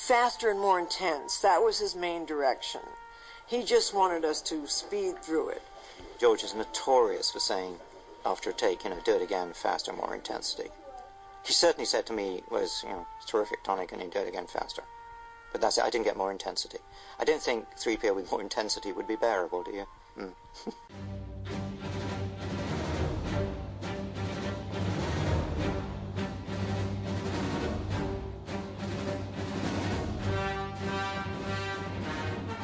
faster and more intense. That was his main direction. He just wanted us to speed through it. George is notorious for saying, after a take, do it again, faster, more intensity. He certainly said to me, it was, terrific tonic, and he'd do it again faster. But that's it, I didn't get more intensity. I don't think 3PO with more intensity would be bearable, do you?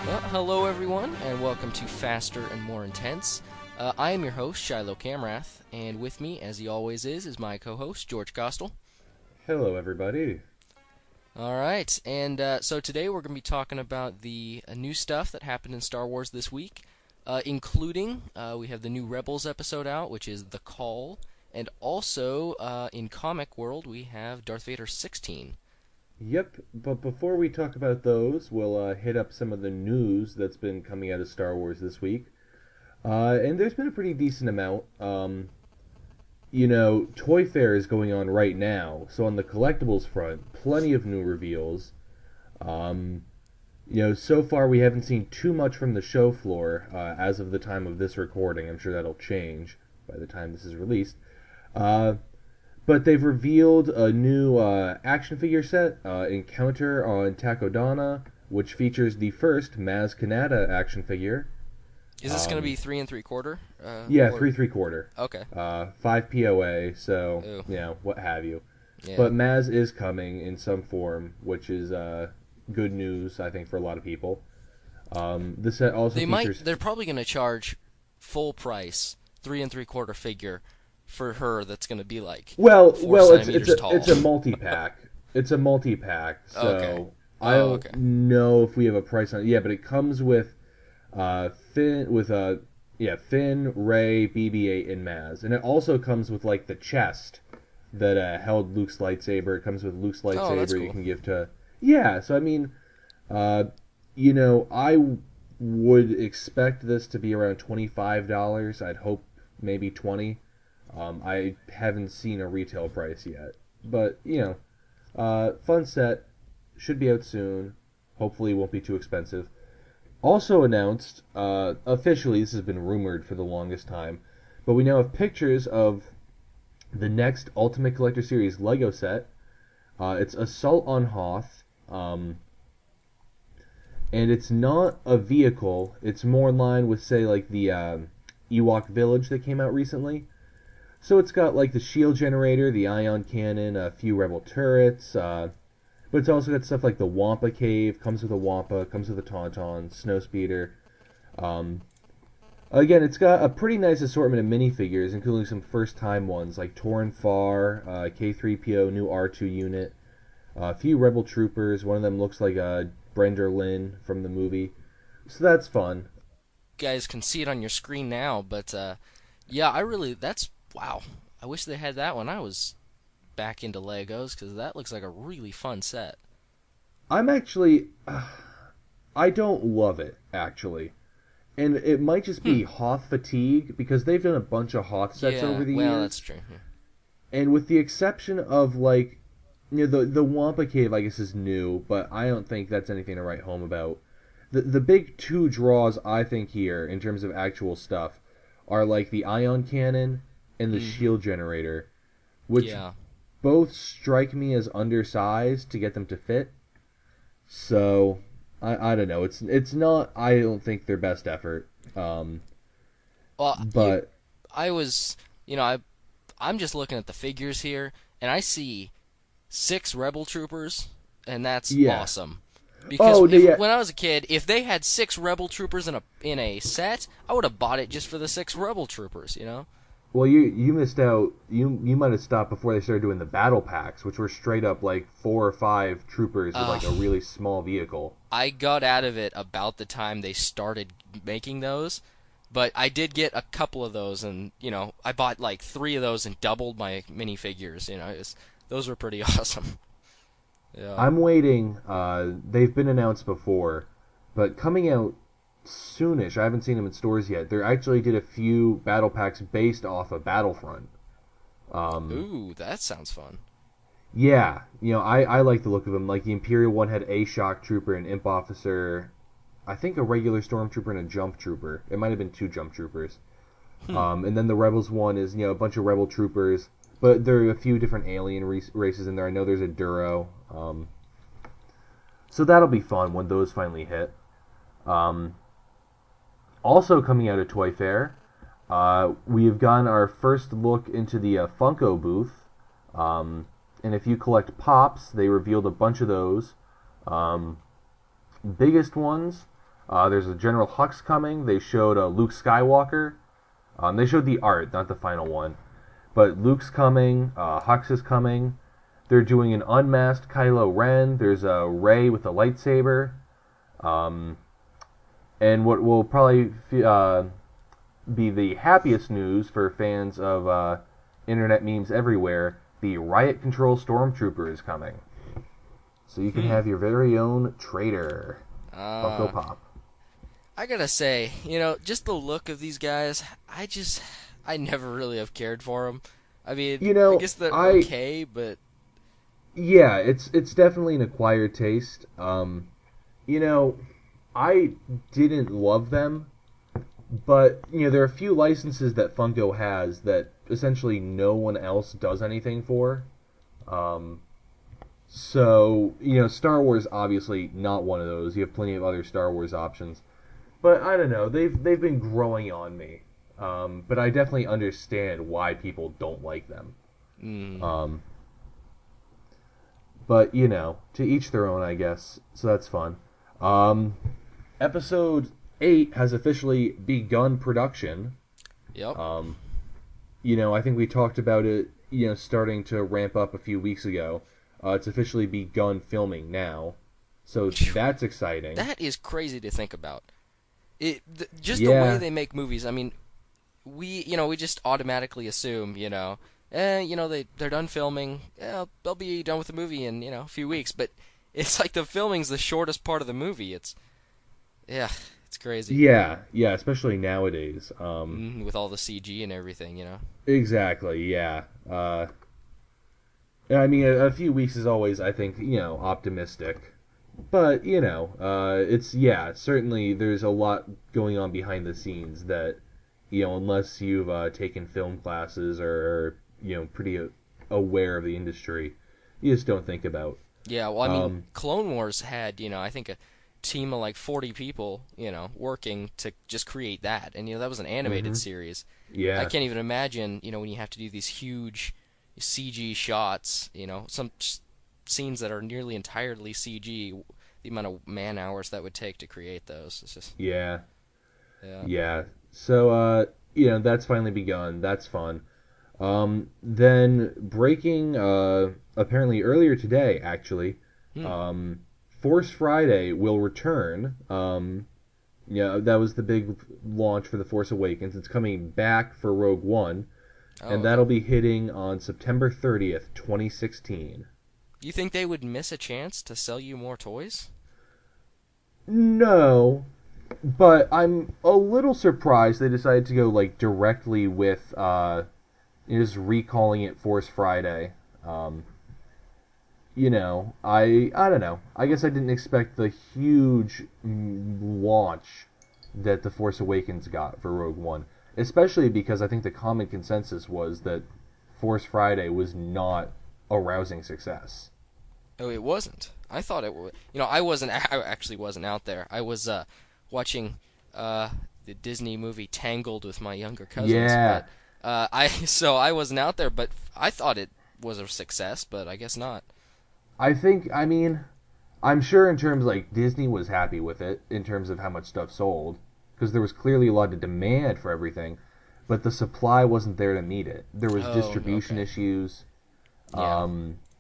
Well, hello everyone, and welcome to Faster and More Intense. I am your host, Shiloh Camrath, and with me, as he always is my co-host, George Costel. Hello everybody. Alright, and so today we're going to be talking about the new stuff that happened in Star Wars this week, including, we have the new Rebels episode out, which is The Call, and also, in comic world, we have Darth Vader 16. Yep, but before we talk about those, we'll hit up some of the news that's been coming out of Star Wars this week. And there's been a pretty decent amount. Toy Fair is going on right now, so on the collectibles front, plenty of new reveals. So far we haven't seen too much from the show floor as of the time of this recording. I'm sure that'll change by the time this is released. But they've revealed a new action figure set, Encounter on Takodana, which features the first Maz Kanata action figure. Is this going to be 3 3/4? Yeah, 3 3/4. Okay. 5 POA, so, Ew. What have you. Yeah. But Maz is coming in some form, which is good news, I think, for a lot of people. The set also features... They're probably going to charge full price 3 3/4 figure for her. That's going to be like 4 centimeters tall. It's a multi-pack. It's a multi-pack, so okay. I don't know if we have a price on it. Yeah, but it comes with Finn, Rey, BB-8, and Maz, and it also comes with like the chest that held Luke's lightsaber. It comes with Luke's lightsaber. That's cool. You can give to So I mean, I would expect this to be around $25. I'd hope maybe $20. I haven't seen a retail price yet, but fun set, should be out soon. Hopefully, it won't be too expensive. Also announced, officially, this has been rumored for the longest time, but we now have pictures of the next Ultimate Collector Series Lego set. It's Assault on Hoth, and it's not a vehicle. It's more in line with, say, like the Ewok Village that came out recently. So it's got like the shield generator, the ion cannon, a few rebel turrets, but it's also got stuff like the Wampa cave, comes with a Wampa, comes with a Tauntaun, Snowspeeder. Again, it's got a pretty nice assortment of minifigures, including some first-time ones like Torun Far, K-3PO, new R2 unit, a few rebel troopers. One of them looks like Brender Lynn from the movie. So that's fun. You guys can see it on your screen now, but wow. I wish they had that when I was back into Legos, because that looks like a really fun set. I'm actually... I don't love it, actually. And it might just be Hoth fatigue, because they've done a bunch of Hoth sets over the years. Well, that's true. Yeah. And with the exception of, like... the Wampa Cave, I guess, is new, but I don't think that's anything to write home about. The big two draws, I think, here, in terms of actual stuff, are, like, the ion cannon and the shield generator, which both strike me as undersized to get them to fit. So, I don't know. It's not, I don't think, their best effort. I'm just looking at the figures here, and I see 6 Rebel Troopers, and that's awesome. Because when I was a kid, if they had 6 Rebel Troopers in a set, I would have bought it just for the 6 Rebel Troopers, Well, you missed out. You might have stopped before they started doing the battle packs, which were straight up like 4 or 5 troopers with like a really small vehicle. I got out of it about the time they started making those, but I did get a couple of those, and I bought like 3 of those and doubled my minifigures. Those were pretty awesome. Yeah. I'm waiting. They've been announced before, but coming out soonish. I haven't seen them in stores yet. They actually did a few battle packs based off of Battlefront. Ooh, that sounds fun. Yeah, I like the look of them. Like the Imperial one had a shock trooper, an imp officer, I think a regular stormtrooper and a jump trooper. It might have been 2 jump troopers. And then the Rebels one is a bunch of rebel troopers, but there are a few different alien races in there. I know there's a Duro. So that'll be fun when those finally hit. Also coming out of Toy Fair, we have gotten our first look into the Funko booth. And if you collect Pops, they revealed a bunch of those. Biggest ones, there's a General Hux coming. They showed Luke Skywalker. They showed the art, not the final one. But Luke's coming, Hux is coming. They're doing an unmasked Kylo Ren. There's a Rey with a lightsaber. And what will probably be the happiest news for fans of internet memes everywhere, the Riot Control Stormtrooper is coming. So you can have your very own traitor. Funko Pop. I gotta say, just the look of these guys, I never really have cared for them. I mean, I guess they're okay, but... Yeah, it's definitely an acquired taste. I didn't love them, but, there are a few licenses that Funko has that essentially no one else does anything for. So, Star Wars obviously not one of those. You have plenty of other Star Wars options. But I don't know, they've been growing on me. But I definitely understand why people don't like them. But, to each their own, I guess. So that's fun. Episode 8 has officially begun production. Yep. I think we talked about it, starting to ramp up a few weeks ago. It's officially begun filming now. So that's exciting. That is crazy to think about. The way they make movies. I mean, we just automatically assume, they're done filming. Yeah, they'll be done with the movie in, a few weeks. But it's like the filming's the shortest part of the movie. It's crazy. Yeah, especially nowadays. With all the CG and everything, Exactly, yeah. I mean, a few weeks is always, I think, optimistic. But, certainly there's a lot going on behind the scenes that, unless you've taken film classes or pretty aware of the industry, you just don't think about. Yeah, well, I mean, Clone Wars had, I think a team of like 40 people, working to just create that. And, that was an animated series. Yeah. I can't even imagine, when you have to do these huge CG shots, some scenes that are nearly entirely CG, the amount of man hours that would take to create those. It's just... Yeah. So, that's finally begun. That's fun. Then breaking, apparently earlier today, actually, Force Friday will return. That was the big launch for The Force Awakens. It's coming back for Rogue One, and that'll be hitting on September 30th, 2016. You think they would miss a chance to sell you more toys? No, but I'm a little surprised they decided to go directly with just recalling it Force Friday. I don't know. I guess I didn't expect the huge launch that The Force Awakens got for Rogue One, especially because I think the common consensus was that Force Friday was not a rousing success. Oh, it wasn't. I thought it was. I actually wasn't out there. I was watching the Disney movie Tangled with my younger cousins. Yeah. But, I wasn't out there, but I thought it was a success, but I guess not. I'm sure in terms Disney was happy with it in terms of how much stuff sold, because there was clearly a lot of demand for everything, but the supply wasn't there to meet it. There was distribution issues. Yeah,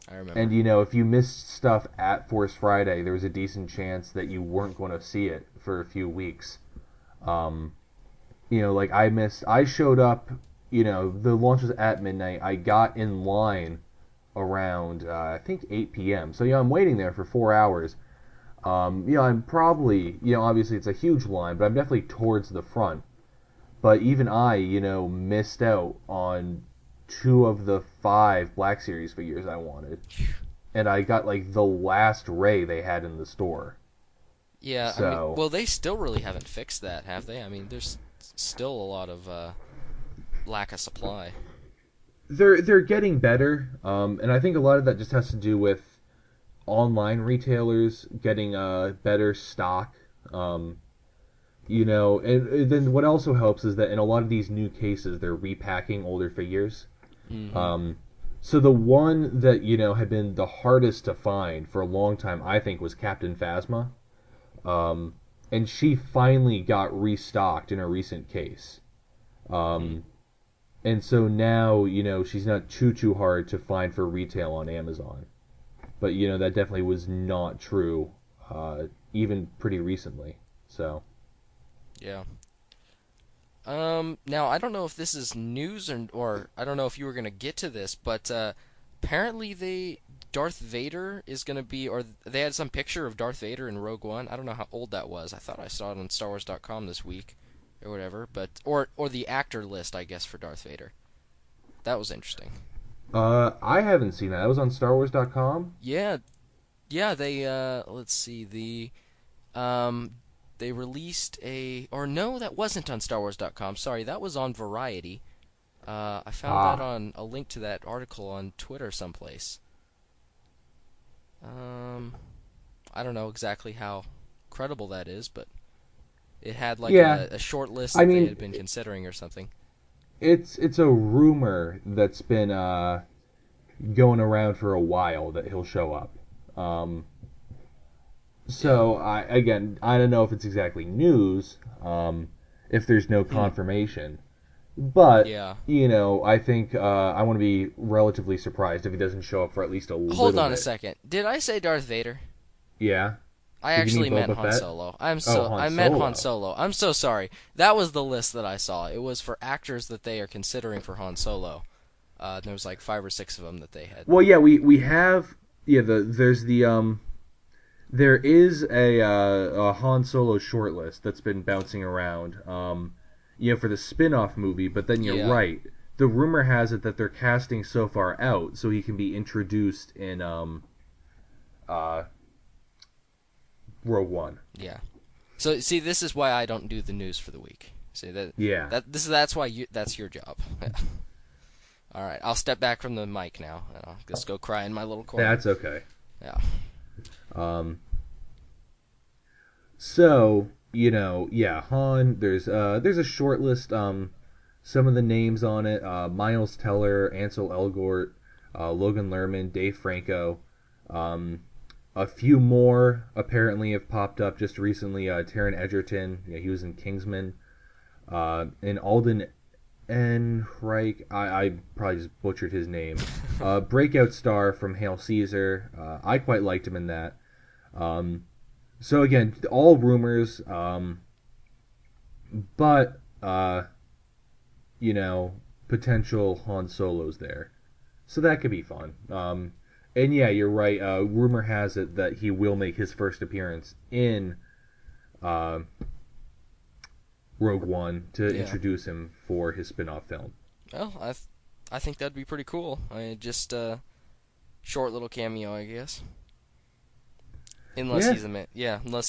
I remember. And if you missed stuff at Force Friday, there was a decent chance that you weren't going to see it for a few weeks. I showed up, the launch was at midnight. I got in line around, I think 8 p.m. So, I'm waiting there for 4 hours. I'm probably, obviously it's a huge line, but I'm definitely towards the front. But even I, missed out on 2 of the 5 Black Series figures I wanted. And I got, like, the last Rey they had in the store. Yeah, so... I mean, well, they still really haven't fixed that, have they? I mean, there's still a lot of lack of supply. They're getting better, and I think a lot of that just has to do with online retailers getting better stock. You know, and then what also helps is that in a lot of these new cases, they're repacking older figures. Mm-hmm. So the one that, you know, had been the hardest to find for a long time, I think, was Captain Phasma. And she finally got restocked in a recent case. And so now, you know, she's not too hard to find for retail on Amazon. But, you know, that definitely was not true even pretty recently. So... Yeah. Now, I don't know if this is news or I don't know if you were going to get to this, but apparently Darth Vader is going to be, or they had some picture of Darth Vader in Rogue One. I don't know how old that was. I thought I saw it on StarWars.com this week or whatever, but or the actor list, I guess, for Darth Vader. That was interesting. I haven't seen that. That was on StarWars.com? Yeah, they, let's see, they released or no, that wasn't on StarWars.com. Sorry, that was on Variety. I found that on a link to that article on Twitter someplace. I don't know exactly how credible that is, but it had like a short list that they had been considering or something. It's a rumor that's been going around for a while that he'll show up. So, I don't know if it's exactly news, if there's no confirmation. But, you know, I think I want to be relatively surprised if he doesn't show up for at least a little bit. Hold on a second. Did I say Darth Vader? Yeah. I actually meant Han Solo. I meant Han Solo. I'm so sorry. That was the list that I saw. It was for actors that they are considering for Han Solo. There was like 5 or 6 of them that they had. Well, yeah, we have... Yeah, there is a Han Solo shortlist that's been bouncing around, you know, for the spin-off movie, but then you're right. The rumor has it that they're casting so far out so he can be introduced in Rogue One. Yeah. So, see, this is why I don't do the news for the week. See, that's why that's your job. All right, I'll step back from the mic now, and I'll just go cry in my little corner. That's okay. Yeah. So, you know, yeah, Han, there's a short list, some of the names on it, Miles Teller, Ansel Elgort, Logan Lerman, Dave Franco, a few more apparently have popped up just recently, Taron Egerton, you know, he was in Kingsman, and Alden Ehrenreich, I probably just butchered his name, breakout star from Hail Caesar, I quite liked him in that. So again, all rumors, but, you know, potential Han Solos there. So that could be fun. And yeah, you're right, rumor has it that he will make his first appearance in Rogue One to introduce him for his spin-off film. Well, I think that'd be pretty cool. I mean, just a short little cameo, I guess. Unless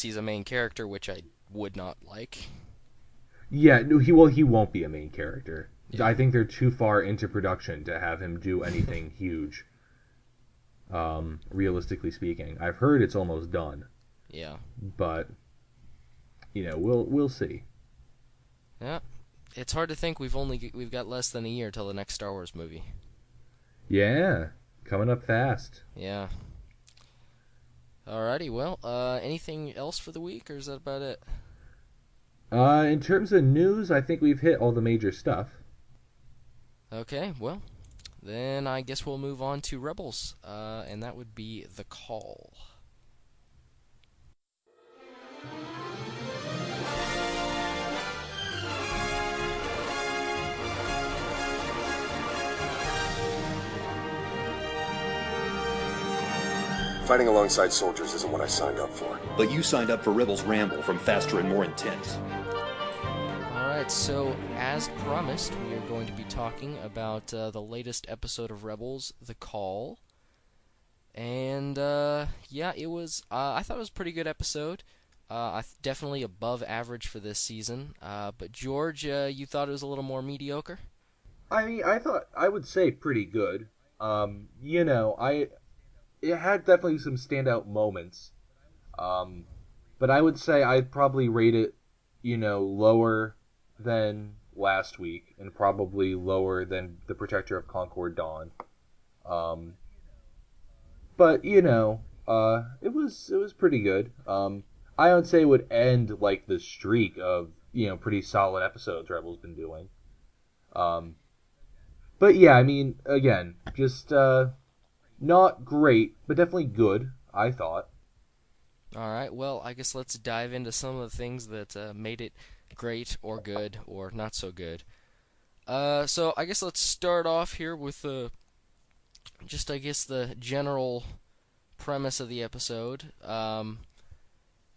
he's a main character, which I would not like. Yeah, no, he won't be a main character. Yeah. I think they're too far into production to have him do anything huge. Realistically speaking, I've heard it's almost done. Yeah. But you know, we'll see. Yeah, it's hard to think we've got less than a year till the next Star Wars movie. Yeah, coming up fast. Yeah. Alrighty, well, anything else for the week, or is that about it? In terms of news, I think we've hit all the major stuff. Okay, well, then I guess we'll move on to Rebels, and that would be The Call. Fighting alongside soldiers isn't what I signed up for. But you signed up for Rebels Ramble from Faster and More Intense. Alright, right, so as promised, we are going to be talking about the latest episode of Rebels, The Call. And yeah, it was. I thought it was a pretty good episode. Definitely above average for this season. But George, you thought it was a little more mediocre? I mean, I would say pretty good. You know, it had definitely some standout moments. But I would say I'd probably rate it, lower than last week, and probably lower than The Protector of Concord Dawn. But it was pretty good. I would say it would end like the streak of pretty solid episodes Rebel's been doing. But yeah, I mean, again, just not great, but definitely good, I thought. All right, well, I guess let's dive into some of the things that made it great or good or not so good. So I guess let's start off here with just, I guess, the general premise of the episode.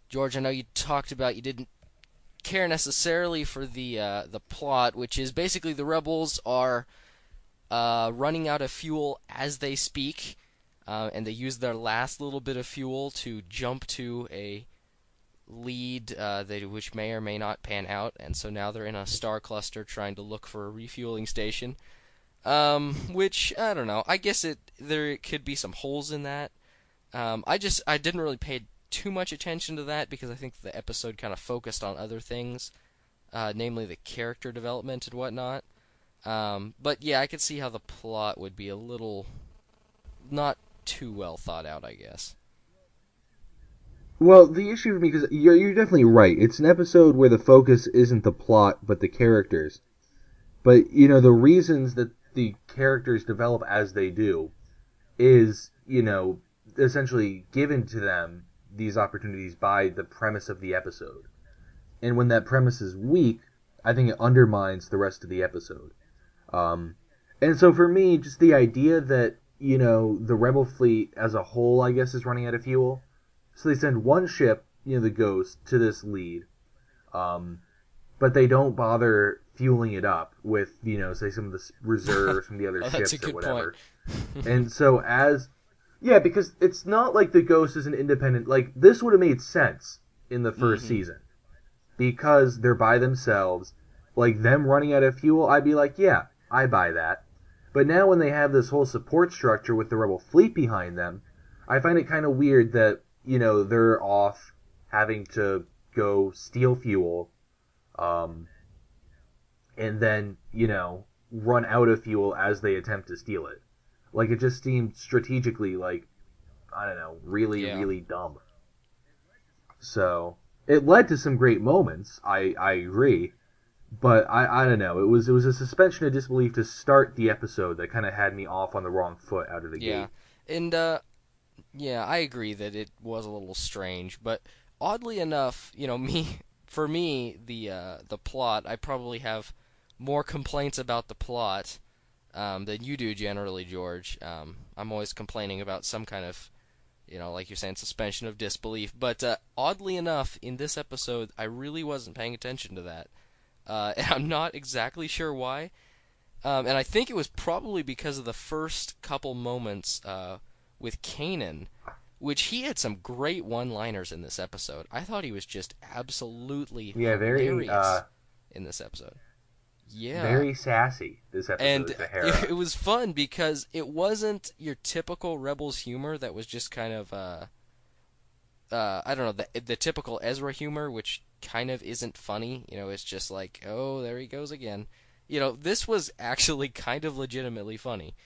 George, I know you talked about you didn't care necessarily for the plot, which is basically the rebels are running out of fuel as they speak, and they use their last little bit of fuel to jump to a lead which may or may not pan out, and so now they're in a star cluster trying to look for a refueling station. Which, I don't know, I guess there could be some holes in that. I didn't really pay too much attention to that because I think the episode kind of focused on other things, namely the character development and whatnot. But yeah, I could see how the plot would be a little not too well thought out, I guess. Well, the issue for me, because you're definitely right. It's an episode where the focus isn't the plot, but the characters. But, the reasons that the characters develop as they do is, essentially given to them these opportunities by the premise of the episode. And when that premise is weak, I think it undermines the rest of the episode. And so for me, just the idea that, the Rebel fleet as a whole, I guess, is running out of fuel. So they send one ship, the Ghost, to this lead. But they don't bother fueling it up with, say some of the reserves from the other ships or whatever. And so because it's not like the Ghost is an independent, like, this would have made sense in the first season. Because they're by themselves, like, them running out of fuel, I'd be like, yeah, I buy that. But now when they have this whole support structure with the Rebel fleet behind them, I find it kind of weird that, they're off having to go steal fuel, and then, run out of fuel as they attempt to steal it. Like, it just seemed strategically, like, I don't know, really dumb. So, it led to some great moments, I agree, but I don't know, it was a suspension of disbelief to start the episode that kind of had me off on the wrong foot out of the gate. Yeah, and, yeah, I agree that it was a little strange, but oddly enough, for me, the plot, I probably have more complaints about the plot than you do generally, George. I'm always complaining about some kind of, like you're saying, suspension of disbelief. But oddly enough, in this episode, I really wasn't paying attention to that. And I'm not exactly sure why. And I think it was probably because of the first couple moments with Kanan, which he had some great one-liners in this episode. I thought he was just absolutely hilarious in this episode. Yeah. Very sassy, this episode, and to Hera. It was fun because it wasn't your typical Rebels humor that was just kind of, I don't know, the typical Ezra humor, which kind of isn't funny. It's just like, oh, there he goes again. This was actually kind of legitimately funny.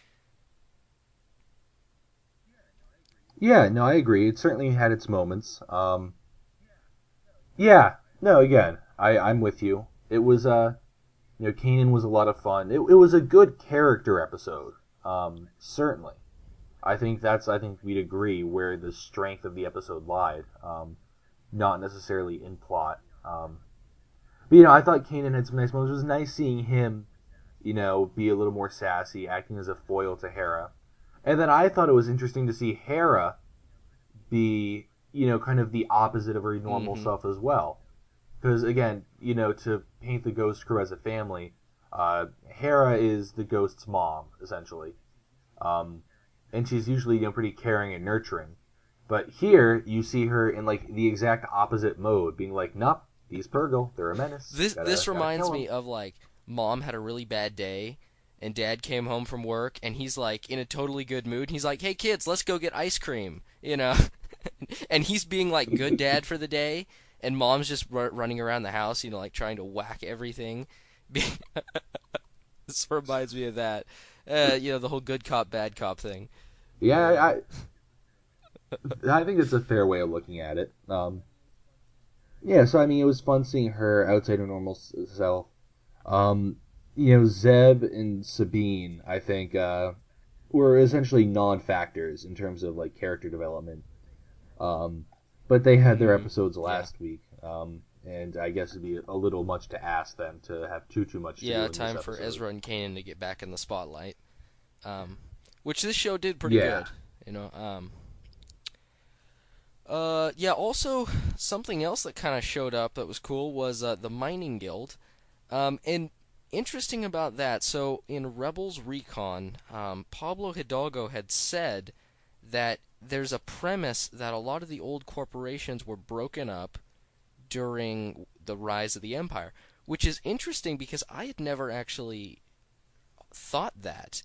Yeah, no, I agree. It certainly had its moments. Yeah, no, again, I'm with you. It was, Kanan was a lot of fun. It was a good character episode, certainly. I think we'd agree where the strength of the episode lied, not necessarily in plot. But, I thought Kanan had some nice moments. It was nice seeing him, be a little more sassy, acting as a foil to Hera. And then I thought it was interesting to see Hera be, kind of the opposite of her normal self as well. Because, again, to paint the Ghost crew as a family, Hera is the Ghost's mom, essentially. And she's usually, pretty caring and nurturing. But here, you see her in, like, the exact opposite mode, being like, nope, these Purgle, they're a menace. This reminds me of, like, Mom had a really bad day, and Dad came home from work, and he's, like, in a totally good mood, and he's like, hey, kids, let's go get ice cream, And he's being, like, good dad for the day, and Mom's just running around the house, like, trying to whack everything. This reminds me of that. The whole good cop, bad cop thing. Yeah, I think it's a fair way of looking at it. Yeah, so, it was fun seeing her outside her normal self. Zeb and Sabine, I think, were essentially non-factors in terms of, like, character development. But they had their episodes last week, and I guess it'd be a little much to ask them to have too much to do in this time episode. for Ezra and Kanan to get back in the spotlight, which this show did pretty good, also, something else that kind of showed up that was cool was the Mining Guild. And interesting about that, so in Rebels Recon, Pablo Hidalgo had said that there's a premise that a lot of the old corporations were broken up during the rise of the Empire, which is interesting because I had never actually thought that.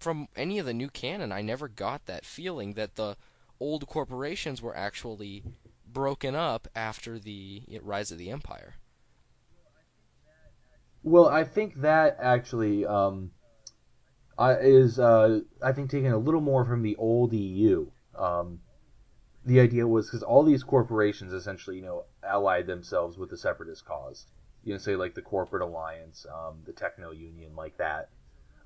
From any of the new canon, I never got that feeling that the old corporations were actually broken up after the rise of the Empire. Well, I think that actually is, I think, taken a little more from the old EU. The idea was, because all these corporations essentially, allied themselves with the separatist cause. Say like the Corporate Alliance, the Techno Union, like that.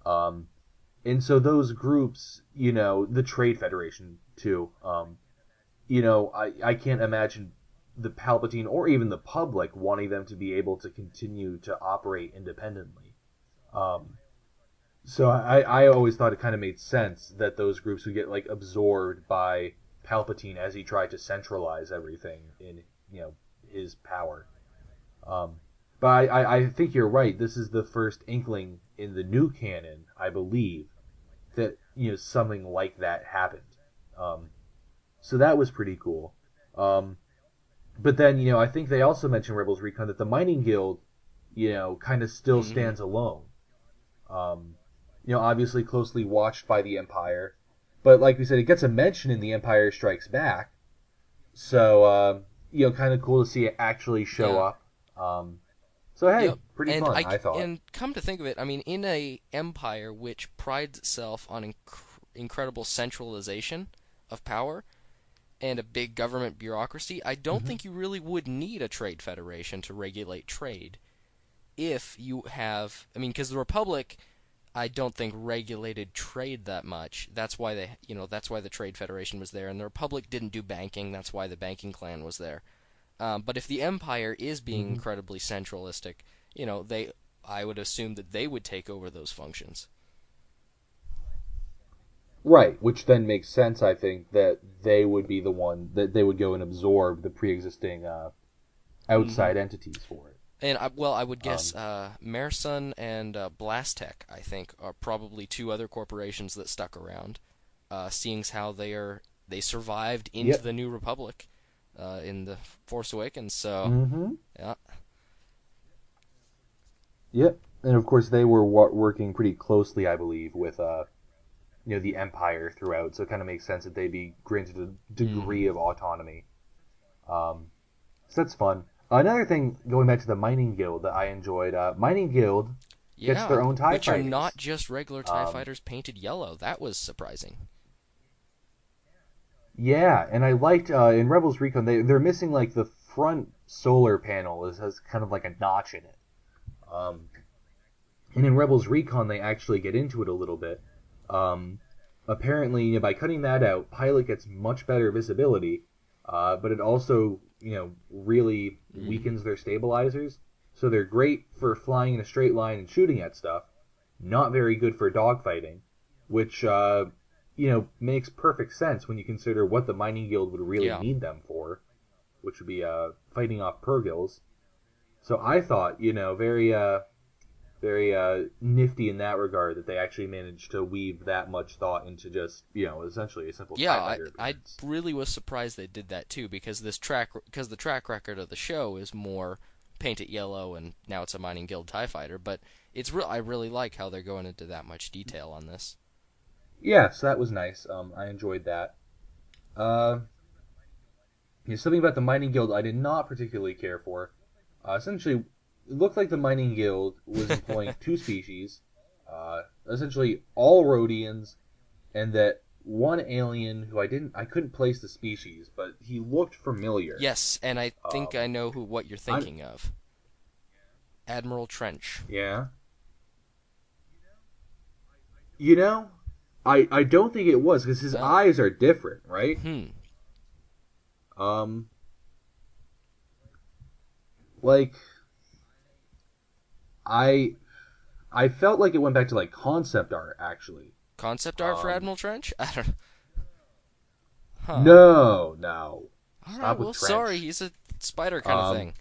And so those groups, the Trade Federation, too, I can't imagine the Palpatine or even the public wanting them to be able to continue to operate independently. So I always thought it kind of made sense that those groups would get, like, absorbed by Palpatine as he tried to centralize everything in, his power. But I think you're right. This is the first inkling in the new canon, I believe, that, something like that happened. So that was pretty cool. But then, I think they also mentioned Rebels Recon that the Mining Guild, kind of still stands alone. Obviously closely watched by the Empire. But like we said, it gets a mention in The Empire Strikes Back. So, kind of cool to see it actually show up. So, hey, pretty fun, I thought. And come to think of it, in a empire which prides itself on incredible centralization of power and a big government bureaucracy, I don't think you really would need a trade federation to regulate trade if you have... because the Republic, I don't think regulated trade that much. That's why that's why the Trade Federation was there, and the Republic didn't do banking. That's why the banking clan was there. But if the Empire is being incredibly centralistic, I would assume that they would take over those functions. Right, which then makes sense, I think, that they would be the one, that they would go and absorb the pre-existing outside entities for it. And, I would guess Mersun and Blastech, I think, are probably two other corporations that stuck around, seeing as how they survived into the New Republic in The Force Awakens, so, yeah. Yep, and of course they were working pretty closely, I believe, with the Empire throughout, so it kind of makes sense that they'd be granted a degree of autonomy. So that's fun. Another thing, going back to the Mining Guild that I enjoyed, Mining Guild gets their own TIE which fighters. Are not just regular TIE fighters painted yellow. That was surprising. Yeah, and I liked, in Rebels Recon, they're missing, like, the front solar panel has kind of like a notch in it. And in Rebels Recon, they actually get into it a little bit. Apparently, by cutting that out, Pilot gets much better visibility, but it also, really weakens their stabilizers. So they're great for flying in a straight line and shooting at stuff, not very good for dogfighting, which, makes perfect sense when you consider what the Mining Guild would really need them for, which would be fighting off Purgils. So I thought, very nifty in that regard that they actually managed to weave that much thought into just, essentially a simple Yeah, TIE fighter I appearance. really was surprised they did that too, because the track record of the show is more paint it yellow and now it's a mining guild TIE fighter, but I really like how they're going into that much detail on this. Yeah, so that was nice. I enjoyed that. Something about the mining guild I did not particularly care for. Essentially, it looked like the mining guild was employing two species, essentially all Rhodians, and that one alien who I couldn't place the species, but he looked familiar. Yes, and I think I know what you're thinking of. Admiral Trench. Yeah. I don't think it was, because his eyes are different, right? Like, I felt like it went back to, like, concept art, actually. Concept art for Admiral Trench? I don't. Huh. No. All right, well, sorry, he's a spider kind of thing.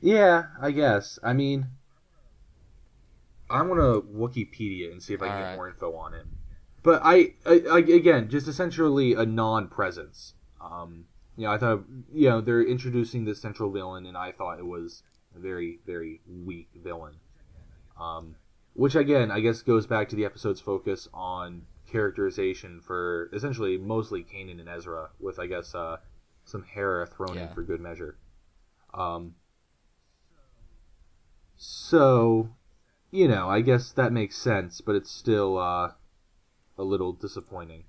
Yeah, I guess. I mean, I'm gonna Wikipedia and see if I can get more info on him. But I again, just essentially a non-presence. I thought, they're introducing this central villain, and I thought it was a very, very weak villain. Which, again, I guess goes back to the episode's focus on characterization for, essentially, mostly Kanan and Ezra, with, I guess, some Hera thrown in for good measure. So, I guess that makes sense, but it's still a little disappointing.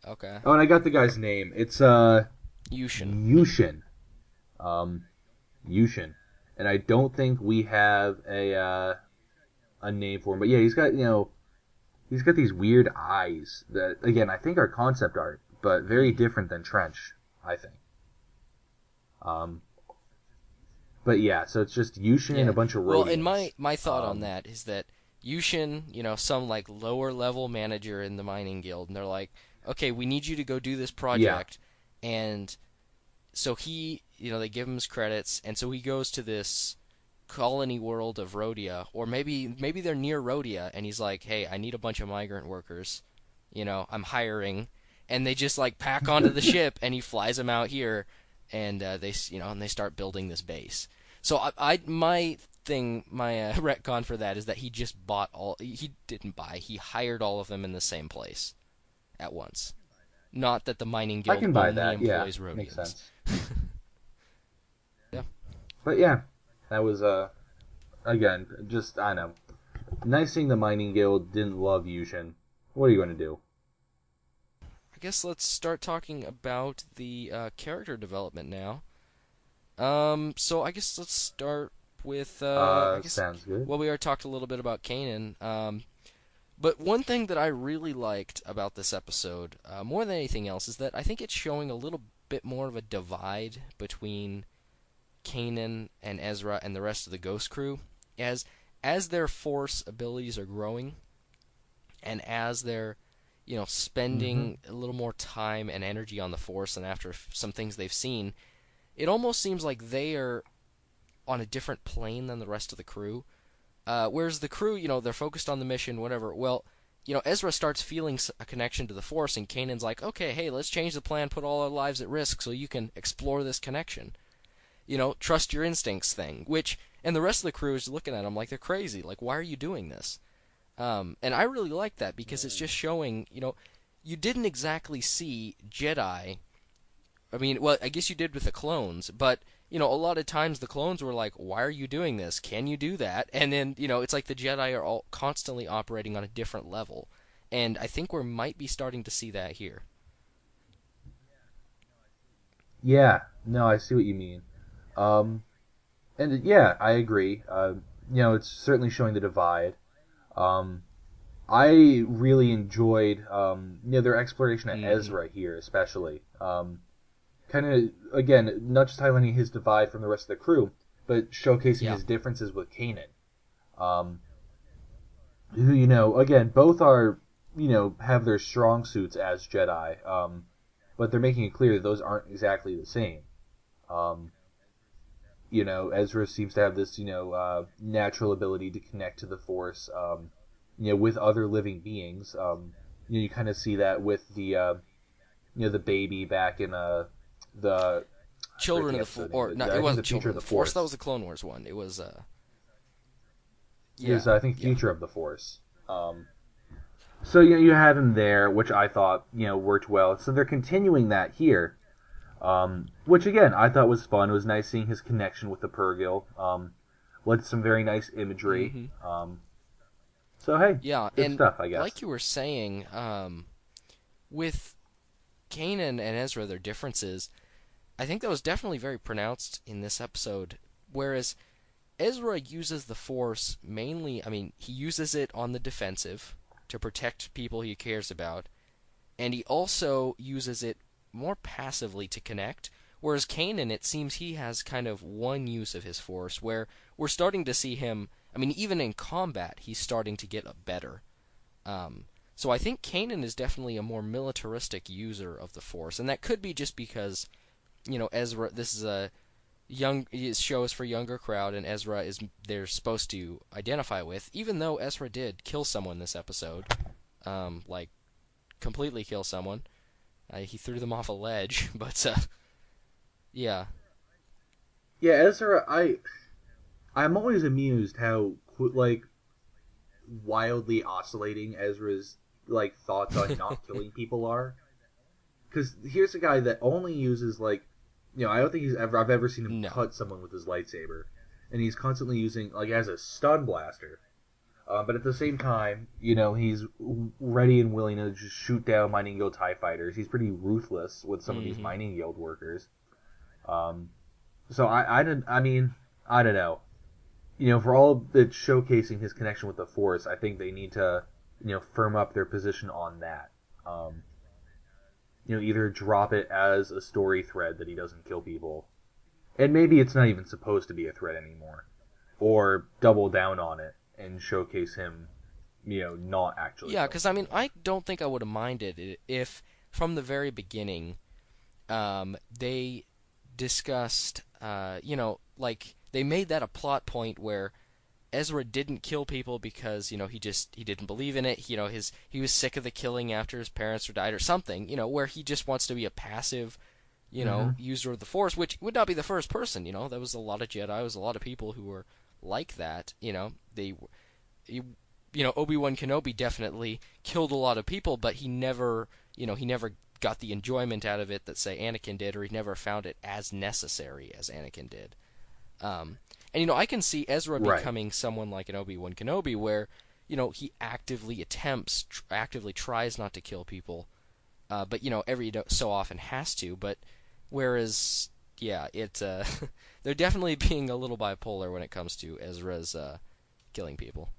Okay. Oh, and I got the guy's name. It's Yushin. Yushin. And I don't think we have a name for him, but yeah, he's got these weird eyes that, again, I think are concept art, but very different than Trench, I think. But yeah, so it's just Yushin and a bunch of Rhodians. Well, and my thought on that is that Yushin, some like lower level manager in the mining guild, and they're like, okay, we need you to go do this project, and so he, they give him his credits, and so he goes to this colony world of Rhodia, or maybe they're near Rhodia, and he's like, hey, I need a bunch of migrant workers, I'm hiring, and they just like pack onto the ship, and he flies them out here, and they start building this base. So my retcon for that is that he just he didn't buy, he hired all of them in the same place at once. Not that the mining guild only employs Rhodians. Makes sense. Yeah. But yeah, that was, again, just, I don't know. Nice seeing the mining guild didn't love Yushin. What are you going to do? I guess let's start talking about the character development now. So I guess let's start with... sounds good. Well, we already talked a little bit about Kanan. But one thing that I really liked about this episode, more than anything else, is that I think it's showing a little bit more of a divide between Kanan and Ezra and the rest of the Ghost crew. As their Force abilities are growing, and as they're spending a little more time and energy on the Force, and after some things they've seen, it almost seems like they are on a different plane than the rest of the crew. Whereas the crew, they're focused on the mission, whatever. Well, Ezra starts feeling a connection to the Force, and Kanan's like, okay, hey, let's change the plan, put all our lives at risk so you can explore this connection. Trust your instincts thing. And the rest of the crew is looking at him like they're crazy. Like, why are you doing this? And I really like that because it's just showing, you didn't exactly see Jedi. I mean, well, I guess you did with the clones, but, a lot of times the clones were like, why are you doing this? Can you do that? And then, it's like the Jedi are all constantly operating on a different level. And I think we might be starting to see that here. Yeah, no, I see what you mean. And yeah, I agree. It's certainly showing the divide. I really enjoyed, their exploration of Ezra here, especially. Kind of, again, not just highlighting his divide from the rest of the crew, but showcasing his differences with Kanan. Who, again, both are, have their strong suits as Jedi, but they're making it clear that those aren't exactly the same. Ezra seems to have this, natural ability to connect to the Force, with other living beings. You kind of see that with the, the baby back in the Children of the Force, or no, it wasn't Children of the Force. That was the Clone Wars one. It was, yeah, I think Future of the Force. So you have him there, which I thought worked well. So they're continuing that here. Which again I thought was fun. It was nice seeing his connection with the Purrgil. Led to some very nice imagery. So hey, good stuff, I guess. Like you were saying, with Kanan and Ezra, their differences, I think that was definitely very pronounced in this episode. Whereas Ezra uses the Force mainly, he uses it on the defensive to protect people he cares about, and he also uses it more passively to connect, whereas Kanan, it seems he has kind of one use of his Force, where we're starting to see him, even in combat, he's starting to get better. So I think Kanan is definitely a more militaristic user of the Force, and that could be just because, Ezra, this is a show is for younger crowd, and Ezra they're supposed to identify with, even though Ezra did kill someone this episode, completely kill someone. He threw them off a ledge, but yeah. Yeah, Ezra, I'm always amused how wildly oscillating Ezra's thoughts on not killing people are. Because here's a guy that only uses I don't think I've ever seen him cut someone with his lightsaber, and he's constantly using as a stun blaster. But at the same time, he's ready and willing to just shoot down Mining Guild TIE fighters. He's pretty ruthless with some of these Mining Guild workers. So I don't know. For all that showcasing his connection with the Force, I think they need to, firm up their position on that. Either drop it as a story thread that he doesn't kill people, and maybe it's not even supposed to be a thread anymore, or double down on it and showcase him, not actually. Yeah, because I don't think I would have minded if from the very beginning, they discussed, they made that a plot point where Ezra didn't kill people because he didn't believe in it. He was sick of the killing after his parents died or something. Where he just wants to be a passive, user of the Force, which would not be the first person. There was a lot of Jedi, there was a lot of people who were like that. Obi-Wan Kenobi definitely killed a lot of people, but he never got the enjoyment out of it that, say, Anakin did, or he never found it as necessary as Anakin did. And I can see Ezra becoming someone like an Obi-Wan Kenobi, where he actively tries not to kill people, but every so often has to. But whereas, they're definitely being a little bipolar when it comes to Ezra's killing people.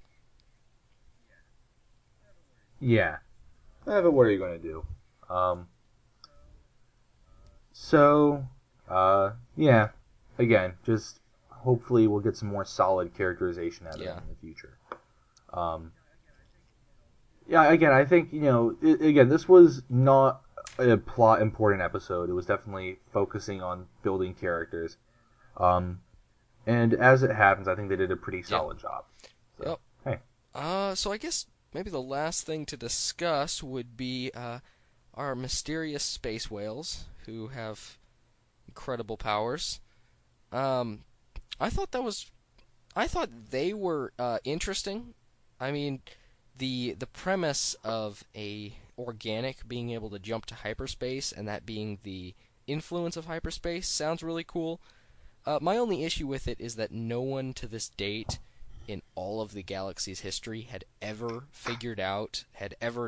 Yeah, but what are you going to do? So, again, just hopefully we'll get some more solid characterization out of him in the future. Again, I think, this was not a plot important episode. It was definitely focusing on building characters. And as it happens, I think they did a pretty solid job. So, hey. So I guess maybe the last thing to discuss would be our mysterious space whales, who have incredible powers. I thought they were interesting. The premise of a organic being able to jump to hyperspace, and that being the influence of hyperspace, sounds really cool. My only issue with it is that no one to this date in all of the galaxy's history had ever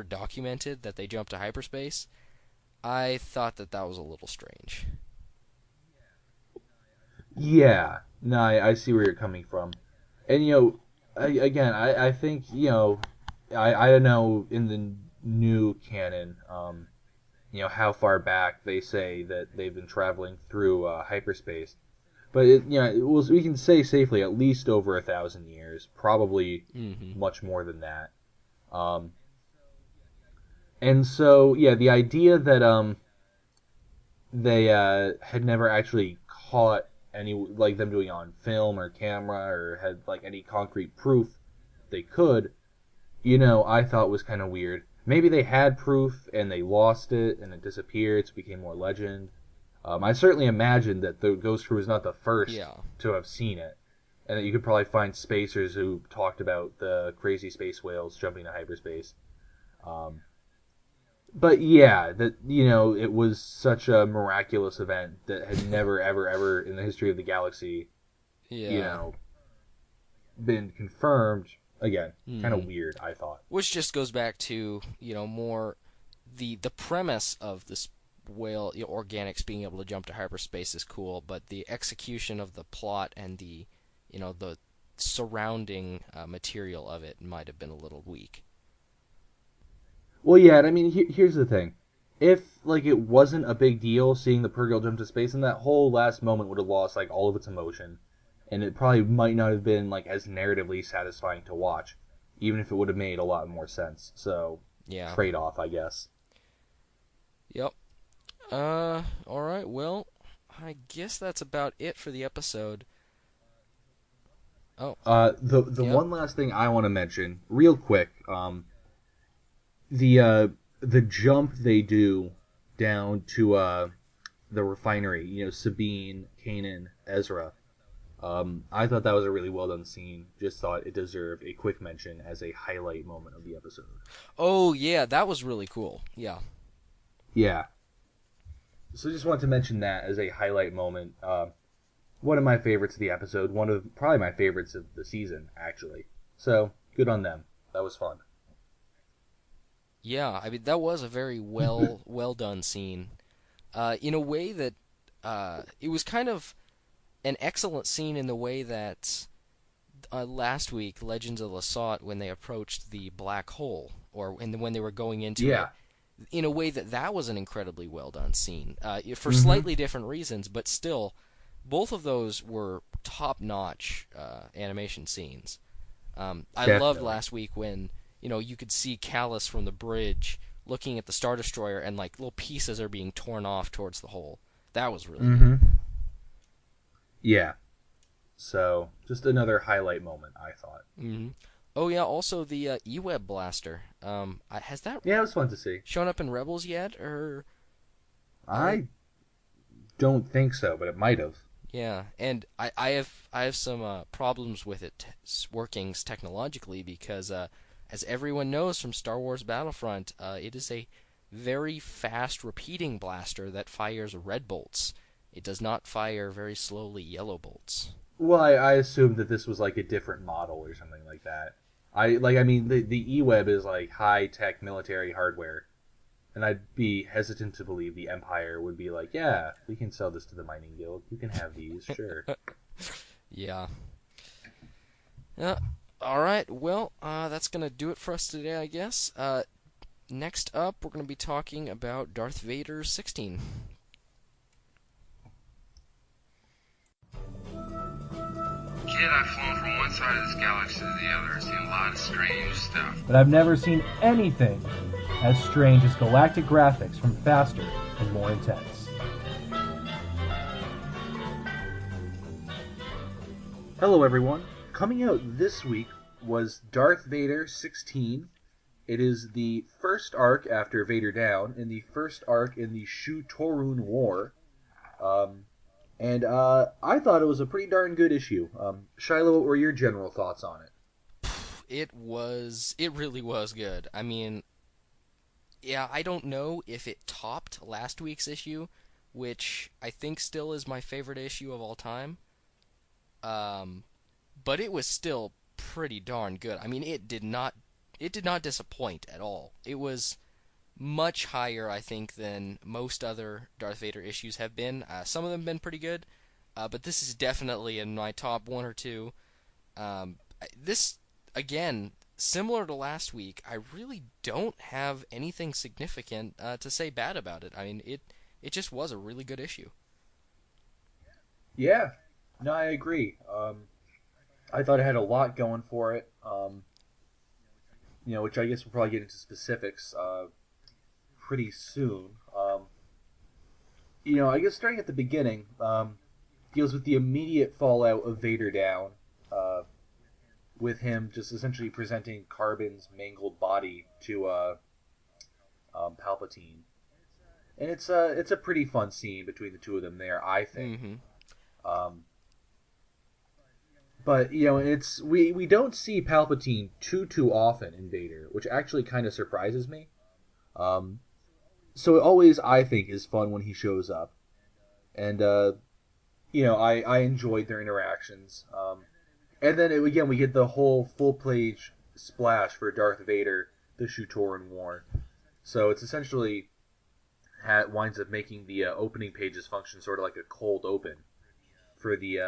documented that they jumped to hyperspace. I thought that was a little strange. Yeah, no, I see where you're coming from. And, I think, I don't know in the new canon, how far back they say that they've been traveling through hyperspace. But, we can say safely at least over 1,000 years, probably much more than that. And so, the idea that they had never actually caught any like them doing it on film or camera or had like any concrete proof they could, I thought was kind of weird. Maybe they had proof and they lost it and it disappeared, so it became more legend. I certainly imagine that the Ghost Crew is not the first to have seen it, and that you could probably find spacers who talked about the crazy space whales jumping to hyperspace. But yeah, that it was such a miraculous event that had never, ever, ever in the history of the galaxy, been confirmed. Again, kind of weird, I thought. Which just goes back to more the premise of this whale organics being able to jump to hyperspace is cool, but the execution of the plot and the the surrounding material of it might have been a little weak. Well, yeah, and I mean, here's the thing. If, it wasn't a big deal seeing the Purrgil jump to space, then that whole last moment would have lost, all of its emotion. And it probably might not have been, as narratively satisfying to watch, even if it would have made a lot more sense. So, yeah. Trade-off, I guess. Yep. Alright, well, I guess that's about it for the episode. Oh. The one last thing I want to mention, real quick, the jump they do down to the refinery, Sabine, Kanan, Ezra. I thought that was a really well done scene. Just thought it deserved a quick mention as a highlight moment of the episode. Oh yeah, that was really cool. Yeah. Yeah. So just wanted to mention that as a highlight moment. One of my favorites of the episode. One of probably my favorites of the season, actually. So good on them. That was fun. Yeah, I mean that was a very well done scene. In a way that it was kind of an excellent scene in the way that last week, Legends of Lasat, when they approached the black hole, or when they were going into it, in a way that was an incredibly well done scene. For slightly different reasons, but still, both of those were top-notch animation scenes. I loved last week when you could see Callus from the bridge looking at the Star Destroyer and little pieces are being torn off towards the hole. That was really good. Yeah. So, just another highlight moment, I thought. Mm-hmm. Oh, yeah, also the E-Web blaster. Has that it was fun to see. Shown up in Rebels yet, or...? I don't think so, but it might have. Yeah, and I have some problems with its workings technologically because, as everyone knows from Star Wars Battlefront, it is a very fast repeating blaster that fires red bolts. It does not fire very slowly yellow bolts. Well, I assumed that this was a different model or something like that. The E-Web is high-tech military hardware, and I'd be hesitant to believe the Empire would be yeah, we can sell this to the Mining Guild. You can have these, sure. Yeah. All right, well, that's going to do it for us today, I guess. Next up, we're going to be talking about Darth Vader 16. Kid, I've flown from one side of this galaxy to the other. I've seen a lot of strange stuff. But I've never seen anything as strange as galactic graphics from Faster and More Intense. Hello, everyone. Coming out this week was Darth Vader 16. It is the first arc after Vader Down, and the first arc in the Shu-Torun War. And I thought it was a pretty darn good issue. Shiloh, what were your general thoughts on it? It really was good. I mean, yeah, I don't know if it topped last week's issue, which I think still is my favorite issue of all time. But it was still pretty darn good. I mean, it did not disappoint at all. It was much higher, I think, than most other Darth Vader issues have been. Some of them have been pretty good, but this is definitely in my top one or two. This, again, similar to last week, I really don't have anything significant to say bad about it. I mean, it just was a really good issue. Yeah, no, I agree. I thought it had a lot going for it, which I guess we'll probably get into specifics pretty soon. I guess starting at the beginning, deals with the immediate fallout of Vader down, with him just essentially presenting Carbon's mangled body to Palpatine. And it's a pretty fun scene between the two of them there, I think. Mm-hmm. But it's we don't see Palpatine too often in Vader, which actually kind of surprises me. So it always, I think, is fun when he shows up, and I enjoyed their interactions. And then again, we get the whole full-page splash for Darth Vader, the Shu-Torun War. So it's essentially winds up making the opening pages function sort of like a cold open for the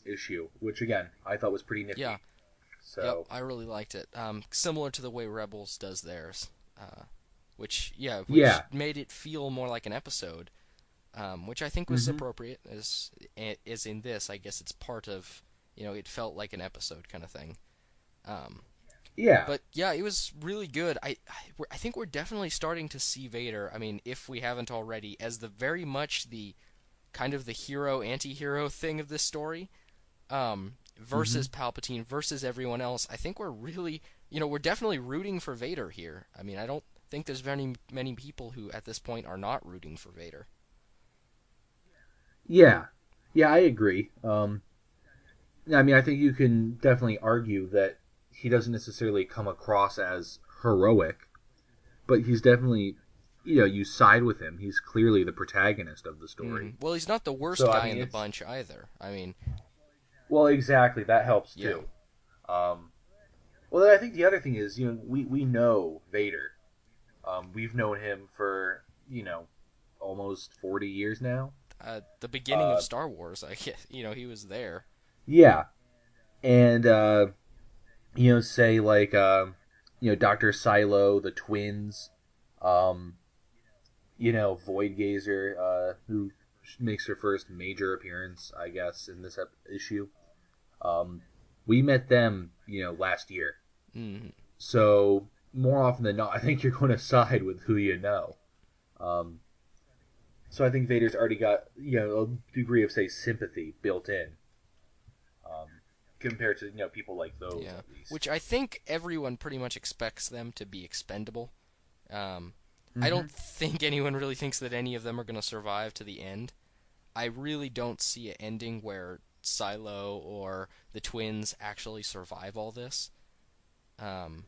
issue, which again I thought was pretty nifty. Yeah. So yep, I really liked it. Similar to the way Rebels does theirs, which made it feel more like an episode, which I think was appropriate. As in this, I guess it's part of, it felt like an episode kind of thing. But yeah, it was really good. I think we're definitely starting to see Vader, I mean, if we haven't already, as the very much the kind of the hero anti-hero thing of this story, versus Palpatine versus everyone else. I think we're really, we're definitely rooting for Vader here. I mean, I don't think there's many people who at this point are not rooting for Vader. Yeah, I agree. I mean, I think you can definitely argue that he doesn't necessarily come across as heroic, but he's definitely, you side with him. He's clearly the protagonist of the story. Well, he's not the worst guy in the bunch either. I mean, well, exactly. That helps too. Well, then I think the other thing is, we know Vader. We've known him for, almost 40 years now. The beginning of Star Wars, I guess, he was there. Yeah. And, say like, Dr. Shiloh, the twins, Void Gazer, who makes her first major appearance, I guess, in this issue. We met them, last year. Mm-hmm. So more often than not, I think you're going to side with who you know. So I think Vader's already got, a degree of, say, sympathy built in. Compared to, people like those, at least. Which I think everyone pretty much expects them to be expendable. I don't think anyone really thinks that any of them are going to survive to the end. I really don't see an ending where Shiloh or the twins actually survive all this. I'd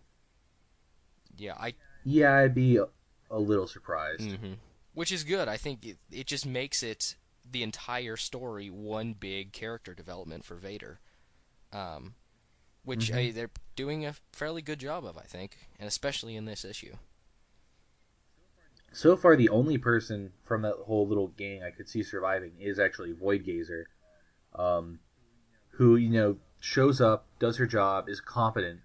be a little surprised. Mm-hmm. Which is good. I think it just makes it, the entire story, one big character development for Vader. Which they're doing a fairly good job of, I think, and especially in this issue. So far, the only person from that whole little gang I could see surviving is actually Void Gazer, who, shows up, does her job, is competent,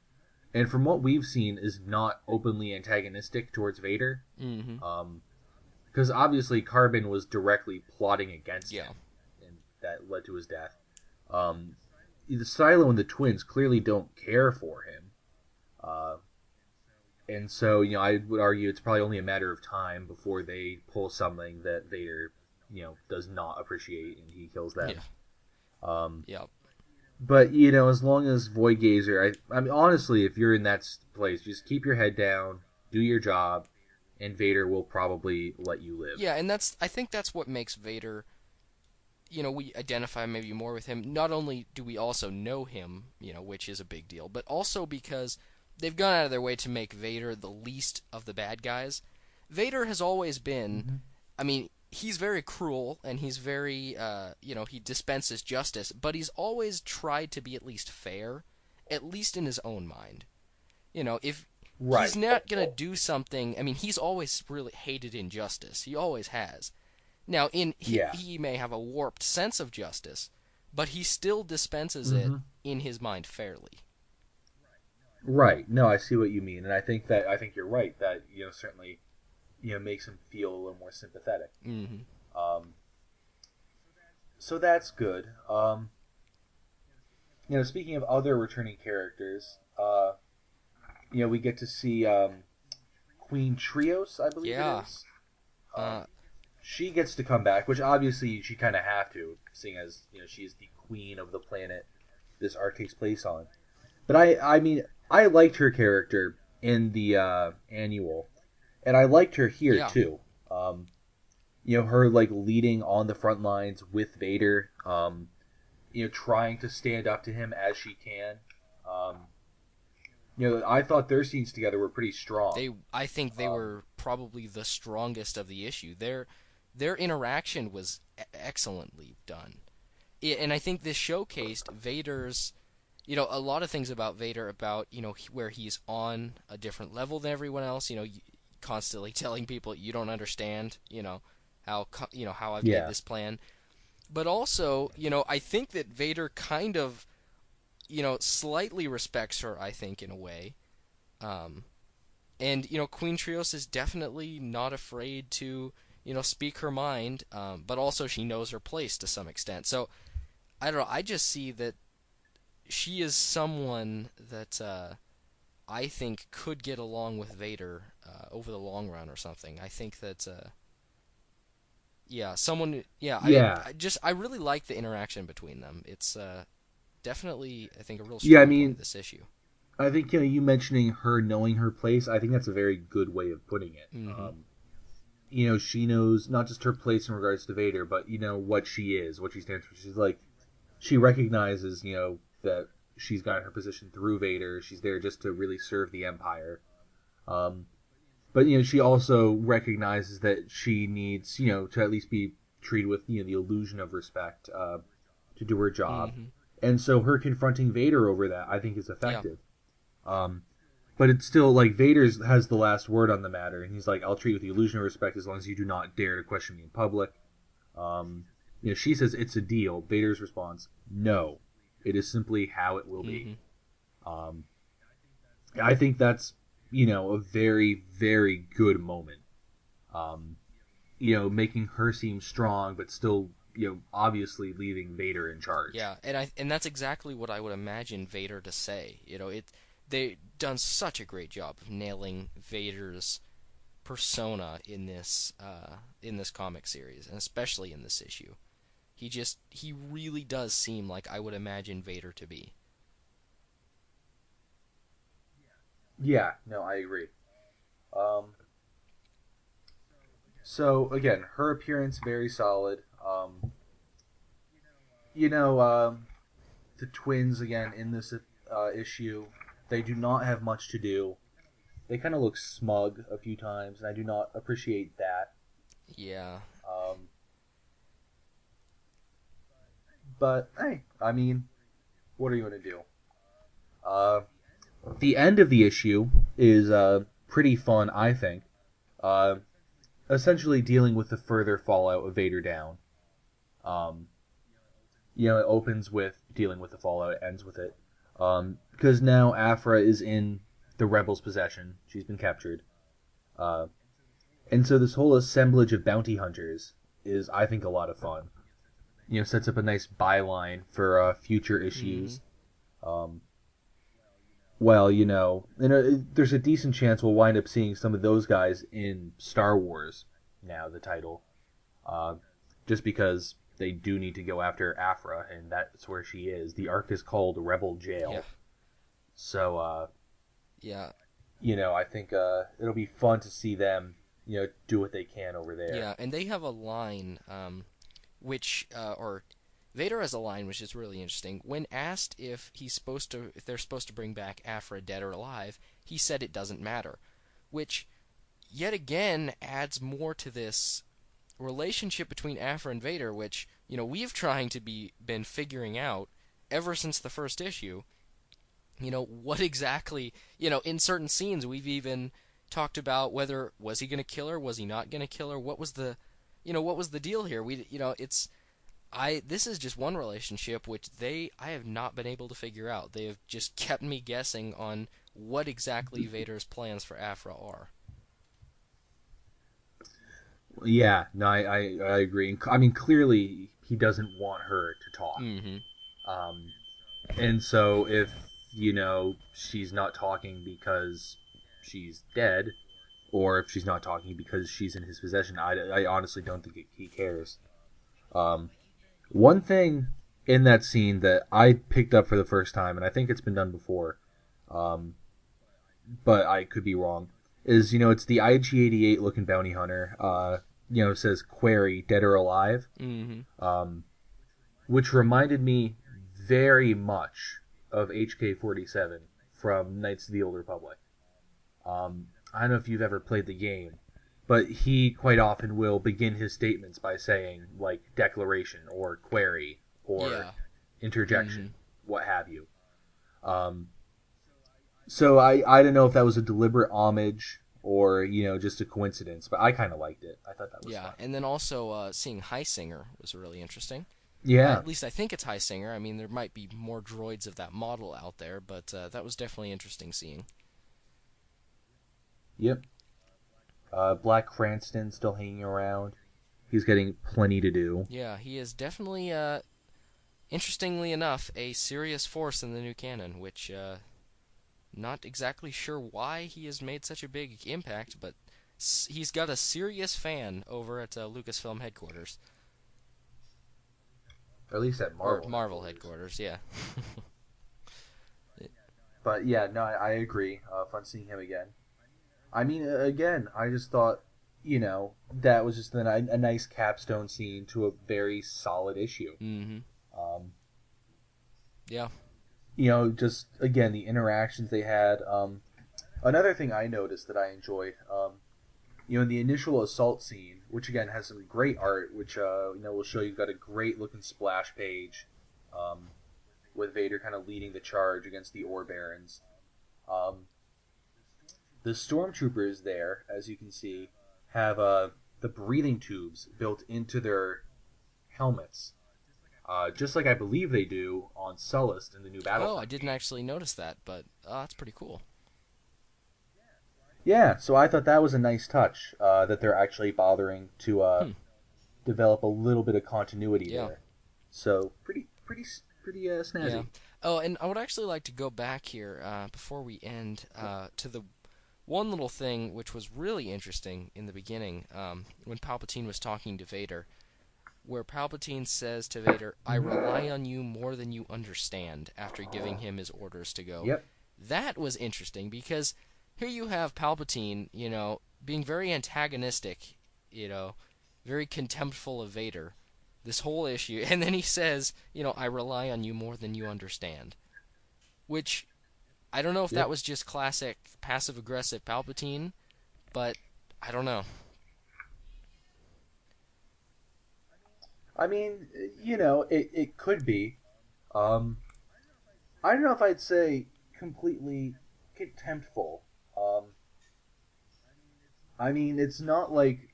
and from what we've seen, is not openly antagonistic towards Vader. Because obviously Carbon was directly plotting against him, and that led to his death. The Shiloh and the twins clearly don't care for him. And so, I would argue it's probably only a matter of time before they pull something that Vader, does not appreciate, and he kills them. But, as long as Void Gazer, I mean, honestly, if you're in that place, just keep your head down, do your job, and Vader will probably let you live. Yeah, and I think that's what makes Vader, we identify maybe more with him. Not only do we also know him, which is a big deal, but also because they've gone out of their way to make Vader the least of the bad guys. Vader has always been, I mean, he's very cruel, and he's very, he dispenses justice, but he's always tried to be at least fair, at least in his own mind. If he's not going to do something, I mean, he's always really hated injustice. He always has. Now, he may have a warped sense of justice, but he still dispenses it in his mind fairly. Right. No, I see what you mean, and I think you're right that certainly makes him feel a little more sympathetic. So that's good. Speaking of other returning characters, we get to see Queen Trios, I believe it is. she gets to come back, which obviously she kind of have to, seeing as she is the queen of the planet this arc takes place on. But I mean, I liked her character in the annual, and I liked her here too. Her like leading on the front lines with Vader, trying to stand up to him as she can. I thought their scenes together were pretty strong. I think they were probably the strongest of the issue. Their interaction was excellently done. And I think this showcased Vader's, a lot of things about Vader, about, where he's on a different level than everyone else, constantly telling people you don't understand, how I've made this plan. But also, I think that Vader kind of, slightly respects her, I think, in a way. And, Queen Trios is definitely not afraid to, speak her mind, but also she knows her place to some extent. So, I don't know, I just see that she is someone that I think could get along with Vader over the long run or something. I think that, I really like the interaction between them. It's definitely, I think, a real strong point of this issue. I think you mentioning her knowing her place, I think that's a very good way of putting it. Mm-hmm. She knows not just her place in regards to Vader, but what she is, what she stands for. She's like, she recognizes that she's got her position through Vader. She's there just to really serve the Empire. But she also recognizes that she needs to at least be treated with the illusion of respect to do her job. Mm-hmm. And so her confronting Vader over that, I think, is effective. But it's still like Vader has the last word on the matter, and he's like, "I'll treat you with the illusion of respect as long as you do not dare to question me in public." She says it's a deal. Vader's response, "No, it is simply how it will be." I think that's a very, very good moment. Making her seem strong, but still obviously leaving Vader in charge. Yeah, and that's exactly what I would imagine Vader to say. They've done such a great job of nailing Vader's persona in this comic series, and especially in this issue. He really does seem like I would imagine Vader to be. Yeah, no, I agree. So again, her appearance very solid. The twins again in this issue, they do not have much to do. They kind of look smug a few times, and I do not appreciate that. Yeah. But hey, I mean, what are you gonna do? The end of the issue is pretty fun, I think. Essentially dealing with the further fallout of Vader Down. It opens with dealing with the fallout, it ends with it. Because now Aphra is in the Rebels' possession. She's been captured. And so this whole assemblage of bounty hunters is, I think, a lot of fun. Sets up a nice byline for future issues. There's a decent chance we'll wind up seeing some of those guys in Star Wars now, the title. Just because they do need to go after Aphra, and that's where she is. The arc is called Rebel Jail. Yeah. So, yeah. I think it'll be fun to see them, do what they can over there. Yeah, and they have a line, or Vader has a line which is really interesting. When asked if they're supposed to bring back Aphra dead or alive, he said it doesn't matter, which yet again adds more to this relationship between Aphra and Vader, which we've been figuring out ever since the first issue. What exactly, in certain scenes we've even talked about whether was he going to kill her, was he not going to kill her, what was the deal here? This is just one relationship which I have not been able to figure out. They have just kept me guessing on what exactly Vader's plans for Aphra are. Yeah, no, I agree. I mean, clearly he doesn't want her to talk. Mm-hmm. And so if she's not talking because she's dead, or if she's not talking because she's in his possession. I honestly don't think he cares. One thing in that scene that I picked up for the first time, and I think it's been done before, but I could be wrong, is, it's the IG-88 looking bounty hunter. It says query, dead or alive, which reminded me very much of HK-47 from Knights of the Old Republic. I don't know if you've ever played the game, but he quite often will begin his statements by saying, like, declaration or query or interjection, what have you. So I don't know if that was a deliberate homage or, just a coincidence, but I kind of liked it. I thought that was fun. And then also seeing Highsinger was really interesting. Yeah. At least I think it's Highsinger. I mean, there might be more droids of that model out there, but that was definitely interesting seeing. Yep. Black Cranston still hanging around. He's getting plenty to do. Yeah, he is definitely, interestingly enough, a serious force in the new canon, which, not exactly sure why he has made such a big impact, but he's got a serious fan over at Lucasfilm headquarters. Or at least at Marvel. Or Marvel headquarters, yeah. But yeah, no, I agree. Fun seeing him again. I mean, again, I just thought, that was just a nice capstone scene to a very solid issue. Mm-hmm. Yeah. Just, again, the interactions they had. Another thing I noticed that I enjoyed, in the initial assault scene, which, again, has some great art, which, will show you've got a great-looking splash page with Vader kind of leading the charge against the Ore Barons. The stormtroopers there, as you can see, have the breathing tubes built into their helmets. Just like I believe they do on Sullust in the new Battlefront. Oh, I didn't actually notice that, but that's pretty cool. Yeah, so I thought that was a nice touch, that they're actually bothering to develop a little bit of continuity there. So, pretty snazzy. Yeah. Oh, and I would actually like to go back here, before we end, to the one little thing which was really interesting in the beginning, when Palpatine was talking to Vader, where Palpatine says to Vader, "I rely on you more than you understand," after giving him his orders to go. Yep. That was interesting, because here you have Palpatine, being very antagonistic, very contemptful of Vader, this whole issue, and then he says, "I rely on you more than you understand." Which, I don't know if that was just classic passive-aggressive Palpatine, but I don't know. I mean, it could be. I don't know if I'd say completely contemptful. I mean, it's not like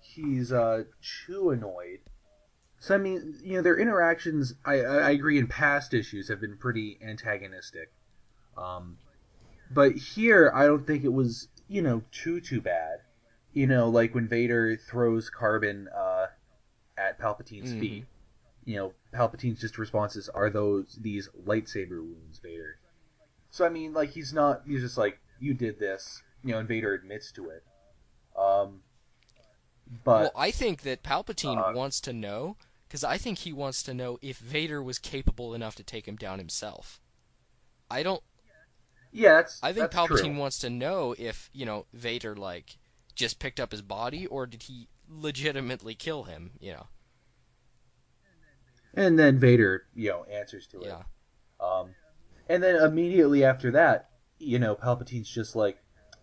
he's too annoyed. So, I mean, their interactions, I agree, in past issues have been pretty antagonistic. But here, I don't think it was, too bad. Like when Vader throws Carbon at Palpatine's feet. Palpatine's just responses are these lightsaber wounds, Vader. So, I mean, like, he's just like, you did this, and Vader admits to it. But, well, I think that Palpatine wants to know, because I think he wants to know if Vader was capable enough to take him down himself. I think Palpatine true. wants to know if, Vader, like, just picked up his body, or did he legitimately kill him, And then Vader, answers to it. Yeah. And then immediately after that, Palpatine's just like,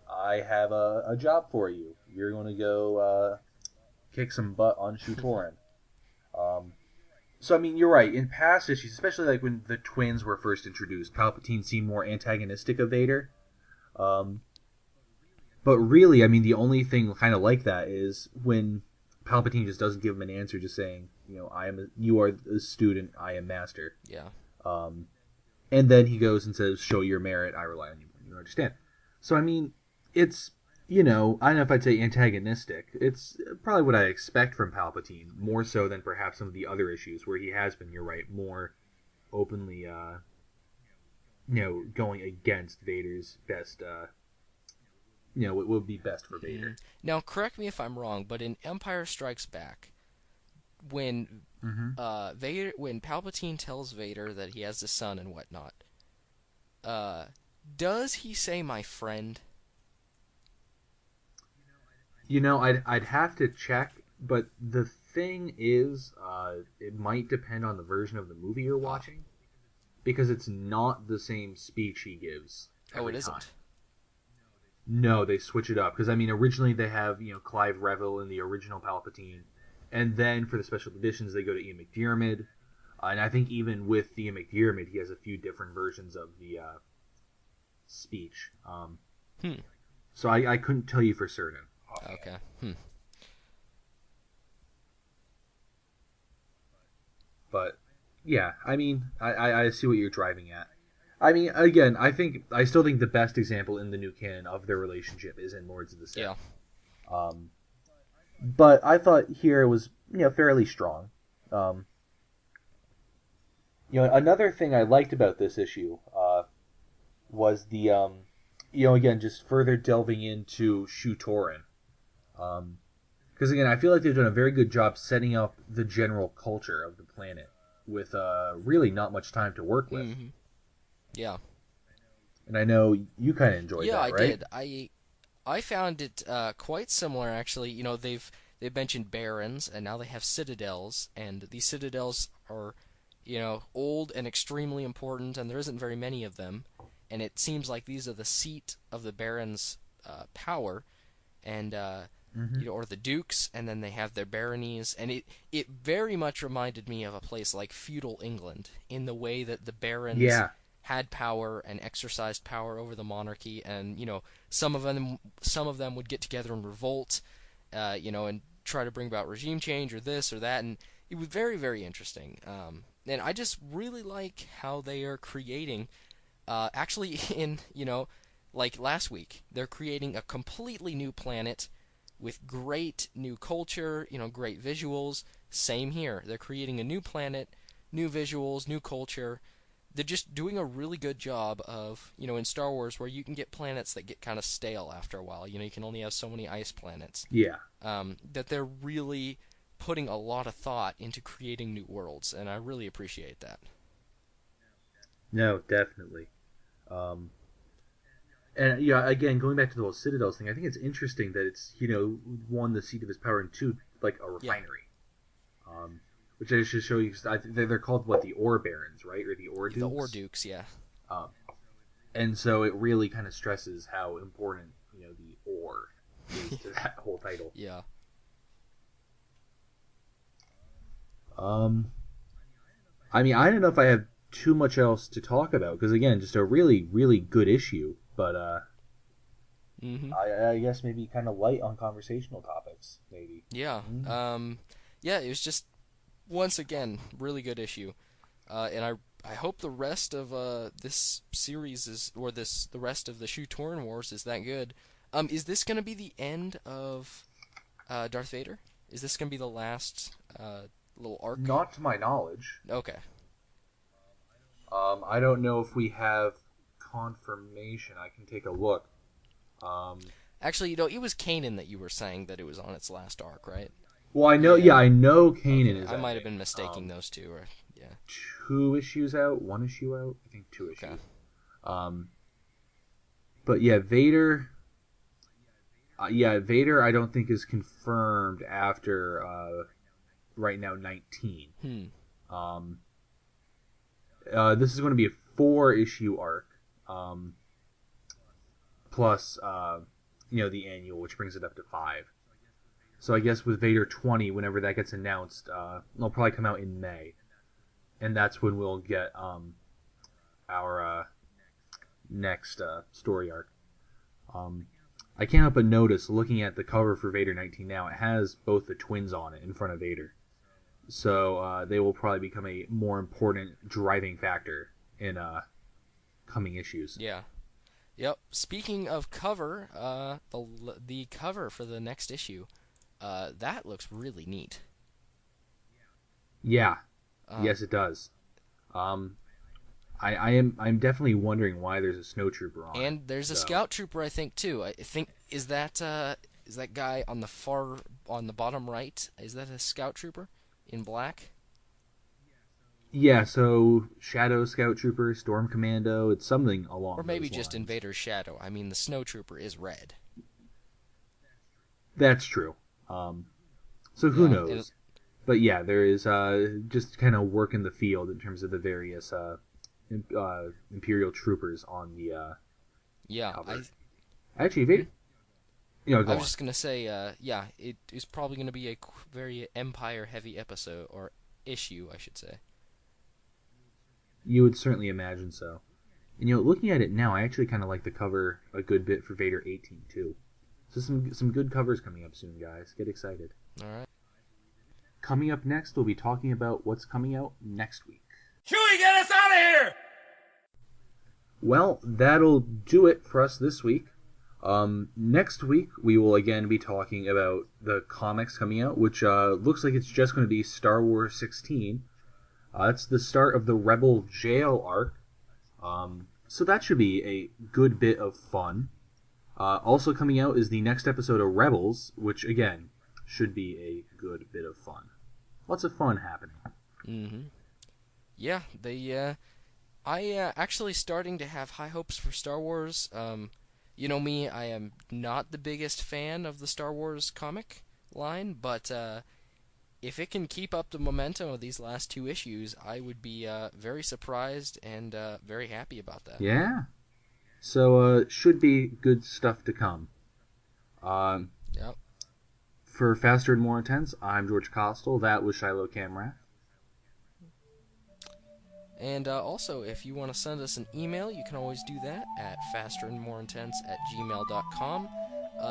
I have a job for you. You're going to go kick some butt on Shu-Torun. So, I mean, you're right. In past issues, especially like when the twins were first introduced, Palpatine seemed more antagonistic of Vader. But really, I mean, the only thing kind of like that is when Palpatine just doesn't give him an answer, just saying, you are a student, I am master. Yeah. And then he goes and says, show your merit, I rely on you. You understand? So, I mean, it's, I don't know if I'd say antagonistic. It's probably what I expect from Palpatine, more so than perhaps some of the other issues where he has been, you're right, more openly, going against Vader's best what would be best for Vader. Now, correct me if I'm wrong, but in Empire Strikes Back, when when Palpatine tells Vader that he has a son and whatnot, does he say "my friend"? I'd have to check, but the thing is, it might depend on the version of the movie you're watching, because it's not the same speech he gives every it isn't. time. No, they switch it up, because originally they have Clive Revill in the original Palpatine, and then for the special editions they go to Ian McDiarmid, and I think even with Ian McDiarmid he has a few different versions of the speech. So I couldn't tell you for certain. Okay. But yeah, I see what you're driving at. Again, I still think the best example in the new canon of their relationship is in Lords of the Sith. Yeah. But I thought here it was fairly strong. Another thing I liked about this issue was the again, just further delving into Shu-Torun. Because again, I feel like they've done a very good job setting up the general culture of the planet with really not much time to work with. Mm-hmm. Yeah. And I know you kind of enjoyed that, right? Yeah, I did. I found it quite similar, actually. They've mentioned barons, and now they have citadels, and these citadels are, old and extremely important, and there isn't very many of them. And it seems like these are the seat of the barons' power, and or the dukes, and then they have their baronies, and it very much reminded me of a place like feudal England in the way that the barons had power and exercised power over the monarchy, and some of them would get together and revolt, and try to bring about regime change or this or that, and it was very, very interesting. And I just really like how they are creating. Actually, like last week, they're creating a completely new planet with great new culture, great visuals. Same here. They're creating a new planet, new visuals, new culture. They're just doing a really good job of, in Star Wars, where you can get planets that get kind of stale after a while. You can only have so many ice planets. Yeah. That they're really putting a lot of thought into creating new worlds, and I really appreciate that. No, definitely. And again, going back to the whole Citadels thing, I think it's interesting that it's one, the seat of his power, and two, like a refinery. Yeah. Which I should show you. I think they're called the Ore Barons, right, or the Ore Dukes. The Ore Dukes, yeah. And so it really kind of stresses how important the ore is to that whole title. Yeah. I don't know if I have too much else to talk about, because again, just a really, really good issue, but I guess maybe kind of light on conversational topics, maybe. Yeah. Yeah, it was just, once again, really good issue, and I hope the rest of this series the rest of the Shu-Torun Wars is that good. Is this going to be the end of Darth Vader? Is this going to be the last little arc? Not to my knowledge. Okay. I don't know if we have confirmation. I can take a look. Actually, it was Kanan that you were saying that it was on its last arc, right? Well, I know. Yeah, I know Kanan is. I might have been mistaking those two. Or 2 issues out, 1 issue out. I think 2 issues. Okay. But yeah, Vader. Vader, I don't think is confirmed after right now 19. This is going to be a 4-issue arc, plus the annual, which brings it up to 5. So I guess with Vader 20, whenever that gets announced, it'll probably come out in May, and that's when we'll get our next story arc. I can't help but notice, looking at the cover for Vader 19 now, it has both the twins on it in front of Vader. So they will probably become a more important driving factor in coming issues. Yeah. Yep. Speaking of cover, the cover for the next issue, that looks really neat. Yeah. Yes, it does. I'm definitely wondering why there's a snow trooper on. And there's a scout trooper, I think, too. I think is that guy on the bottom right? Is that a scout trooper in black? Yeah, so Shadow Scout Trooper, Storm Commando, it's something along. Or maybe those just lines. Invader's Shadow. I mean, the snow trooper is red. That's true. So who knows? But yeah, there is just kind of work in the field in terms of the various Imperial troopers on the cover. Actually, Vader. I was just gonna say, it is probably gonna be a very Empire-heavy episode or issue, I should say. You would certainly imagine so. And looking at it now, I actually kind of like the cover a good bit for Vader 18 too. So some good covers coming up soon, guys. Get excited. All right. Coming up next, we'll be talking about what's coming out next week. Chewie, get us out of here! Well, that'll do it for us this week. Next week, we will again be talking about the comics coming out, which looks like it's just going to be Star Wars 16. That's the start of the Rebel jail arc. So that should be a good bit of fun. Also coming out is the next episode of Rebels, which, again, should be a good bit of fun. Lots of fun happening. Mm-hmm. Yeah, I actually starting to have high hopes for Star Wars. You know me, I am not the biggest fan of the Star Wars comic line, but if it can keep up the momentum of these last 2 issues, I would be very surprised and very happy about that. Yeah. So, should be good stuff to come. Yep. For Faster and More Intense, I'm George Costel. That was Shiloh Camrath. And also, if you want to send us an email, you can always do that at fasterandmoreintense@gmail.com.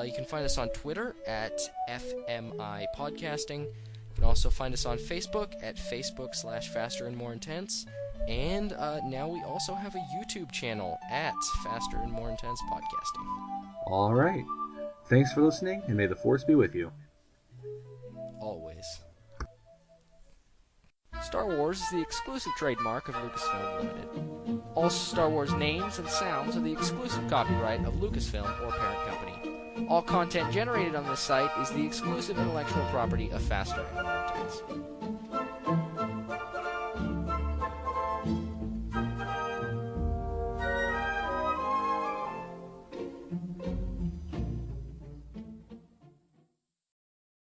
You can find us on Twitter at FMI Podcasting. You can also find us on Facebook at Facebook/FasterandMoreIntense. And now we also have a YouTube channel at Faster and More Intense Podcasting. All right. Thanks for listening, and may the Force be with you. Always. Star Wars is the exclusive trademark of Lucasfilm Limited. All Star Wars names and sounds are the exclusive copyright of Lucasfilm or parent company. All content generated on this site is the exclusive intellectual property of Faster and More Intense.